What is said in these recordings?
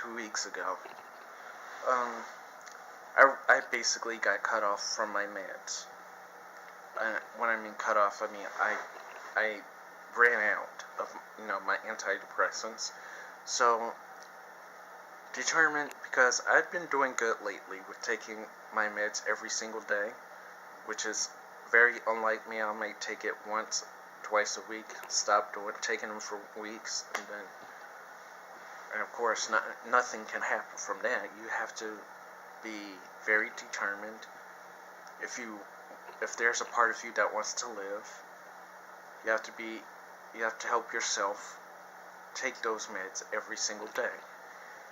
2 weeks ago. Um, I basically got cut off from my meds. When I mean cut off, I mean I ran out of my antidepressants. So determined, because I've been doing good lately with taking my meds every single day, which is very unlike me. I might take it once, twice a week, stop taking them for weeks, and of course nothing can happen from that. You have to be very determined. If there's a part of you that wants to live, you have to help yourself take those meds every single day.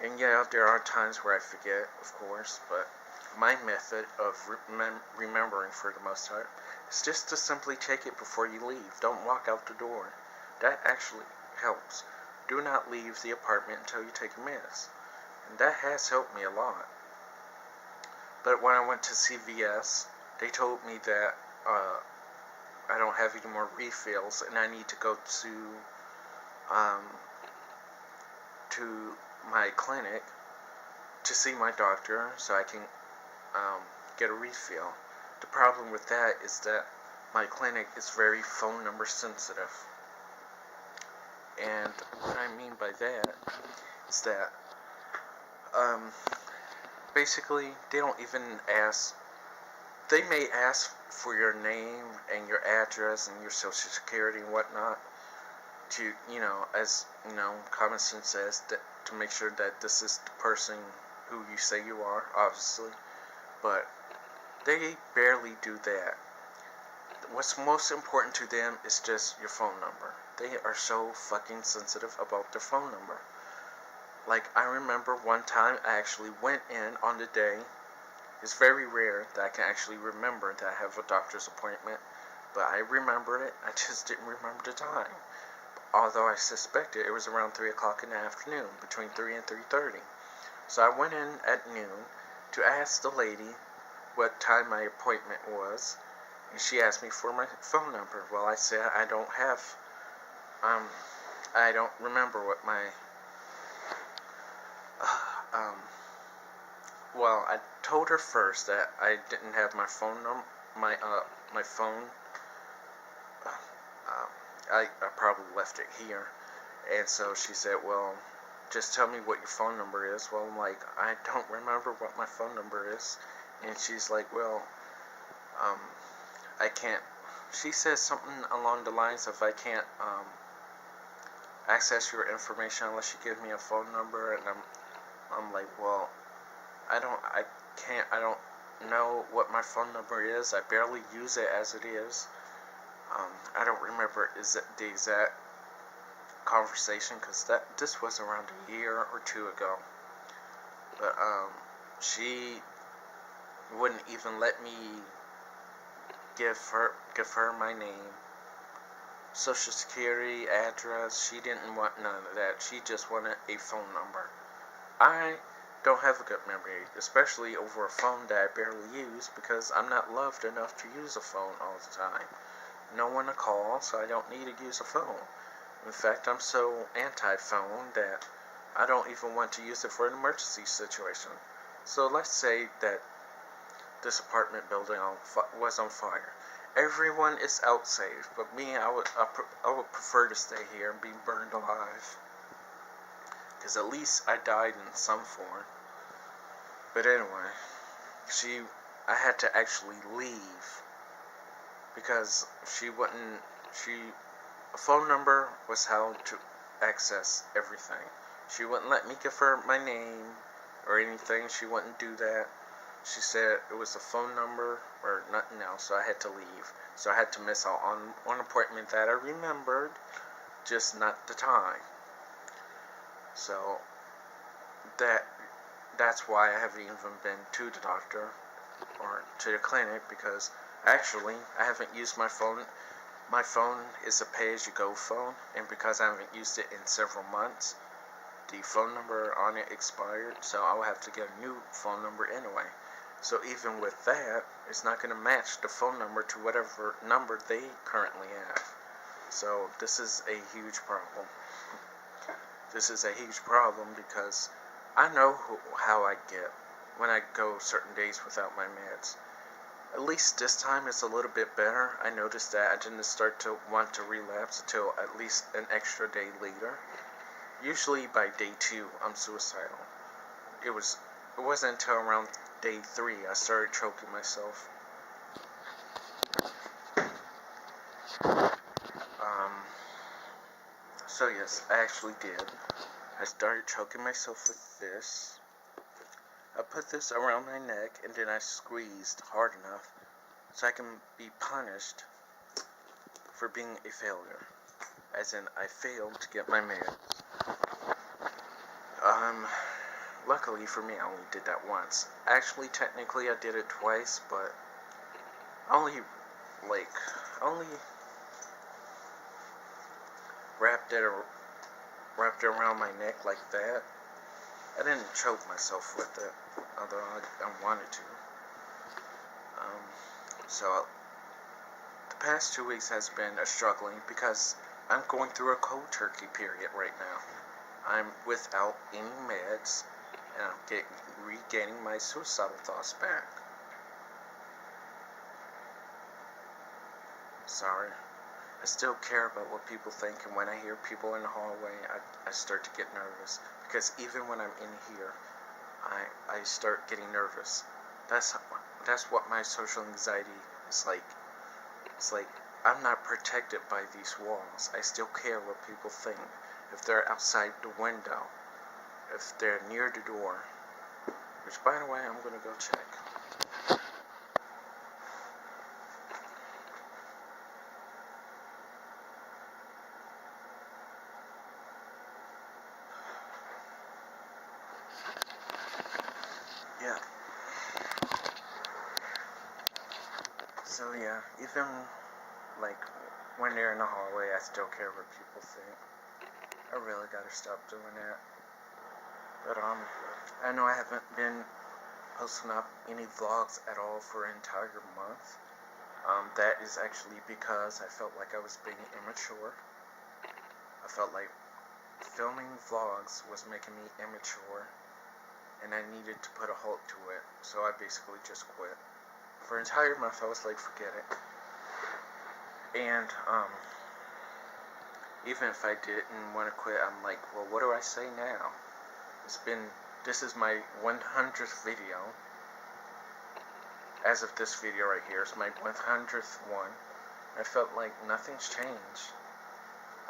And yeah, there are times where I forget, of course, but my method of remembering for the most part is just to simply take it before you leave. Don't walk out the door. That actually helps. Do not leave the apartment until you take your meds. And that has helped me a lot. But when I went to CVS, they told me that I don't have any more refills, and I need to go to my clinic to see my doctor so I can get a refill. The problem with that is that my clinic is very phone number sensitive. And what I mean by that is that basically they don't even ask. They may ask for your name and your address and your social security and whatnot to, as, common sense says, that to make sure that this is the person who you say you are, obviously. But they barely do that. What's most important to them is just your phone number. They are so fucking sensitive about their phone number. Like, I remember one time I actually went in on the day. It's very rare that I can actually remember that I have a doctor's appointment, but I remembered it. I just didn't remember the time. Although I suspected it was around 3 o'clock in the afternoon, between 3 and 3:30. So I went in at noon to ask the lady what time my appointment was, and she asked me for my phone number. Well, I said I don't remember what my, well, I told her first that I didn't have my phone number, my phone. I probably left it here, and so she said, well, just tell me what your phone number is. Well, I'm like, I don't remember what my phone number is, and she's like, well, I can't, she says something along the lines of, I can't, access your information unless you give me a phone number, and I'm like, well, I don't know what my phone number is. I barely use it as it is. I don't remember the exact conversation, because this was around a year or two ago. But she wouldn't even let me give her my name, social security, address. She didn't want none of that. She just wanted a phone number. I don't have a good memory, especially over a phone that I barely use, because I'm not loved enough to use a phone all the time. No one to call, so I don't need to use a phone. In fact, I'm so anti-phone that I don't even want to use it for an emergency situation. So let's say that this apartment building was on fire. Everyone is out safe, but me, I would prefer to stay here and be burned alive, because at least I died in some form. But anyway, I had to actually leave, because a phone number was how to access everything. She wouldn't let me give her my name or anything. She wouldn't do that. She said it was a phone number or nothing else, so I had to leave. So I had to miss out on one appointment that I remembered, just not the time. So that's why I haven't even been to the doctor or to the clinic, because actually I haven't used my phone. My phone is a pay-as-you-go phone, and because I haven't used it in several months, the phone number on it expired, so I will have to get a new phone number anyway. So even with that, it's not going to match the phone number to whatever number they currently have. So this is a huge problem. This is a huge problem because I know how I get when I go certain days without my meds. At least this time it's a little bit better. I noticed that I didn't start to want to relapse until at least an extra day later. Usually by day 2, I'm suicidal. It wasn't until around day 3 I started choking myself. So yes, I actually did. I started choking myself with this. I put this around my neck and then I squeezed hard enough so I can be punished for being a failure. As in, I failed to get my meds. Luckily for me, I only did that once. Actually, technically, I did it twice, but only wrapped it around my neck like that. I didn't choke myself with it, although I wanted to. So the past 2 weeks has been a struggling because I'm going through a cold turkey period right now. I'm without any meds, and I'm regaining my suicidal thoughts back. Sorry. I still care about what people think, and when I hear people in the hallway, I start to get nervous. Because even when I'm in here, I start getting nervous. That's what my social anxiety is like. It's like I'm not protected by these walls. I still care what people think. If they're outside the window, if they're near the door. Which, by the way, I'm gonna go check. Yeah. So yeah, even like when they're in the hallway, I still care what people think. I really gotta stop doing that. But I know I haven't been posting up any vlogs at all for an entire month. That is actually because I felt like I was being immature. I felt like filming vlogs was making me immature, and I needed to put a halt to it. So I basically just quit. For an entire month, I was like, forget it. And even if I didn't want to quit, I'm like, well, what do I say now? This is my 100th video. As of this video right here, it's my 100th one. I felt like nothing's changed.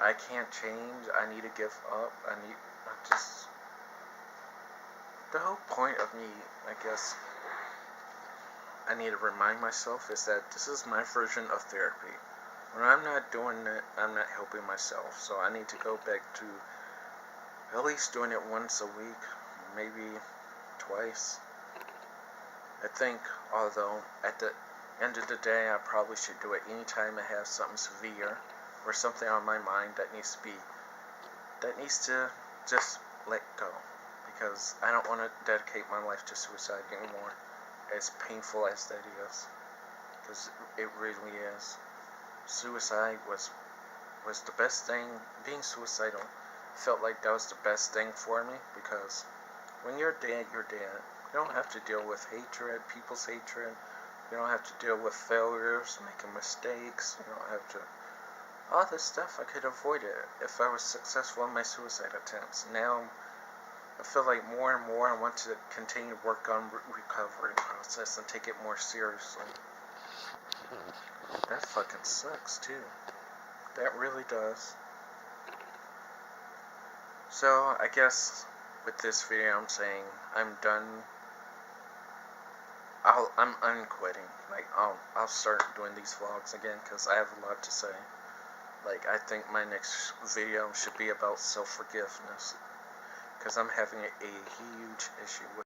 I can't change. I need to give up. The whole point of me, I guess, I need to remind myself is that this is my version of therapy. When I'm not doing it, I'm not helping myself. So I need to go back to at least doing it once a week, maybe twice. I think, although at the end of the day, I probably should do it anytime I have something severe or something on my mind that needs to just let go. Because I don't want to dedicate my life to suicide anymore, as painful as that is. Because it really is. Suicide was the best thing. Being suicidal felt like that was the best thing for me, because when you're dead, you're dead. You don't have to deal with hatred, people's hatred. You don't have to deal with failures, making mistakes. You don't have to... All this stuff, I could avoid it if I was successful in my suicide attempts. Now, I feel like more and more I want to continue to work on recovery process and take it more seriously. That fucking sucks, too. That really does. So, I guess with this video I'm saying I'm done. I'm unquitting. Like, I'll start doing these vlogs again because I have a lot to say. Like, I think my next video should be about self-forgiveness, because I'm having a huge issue with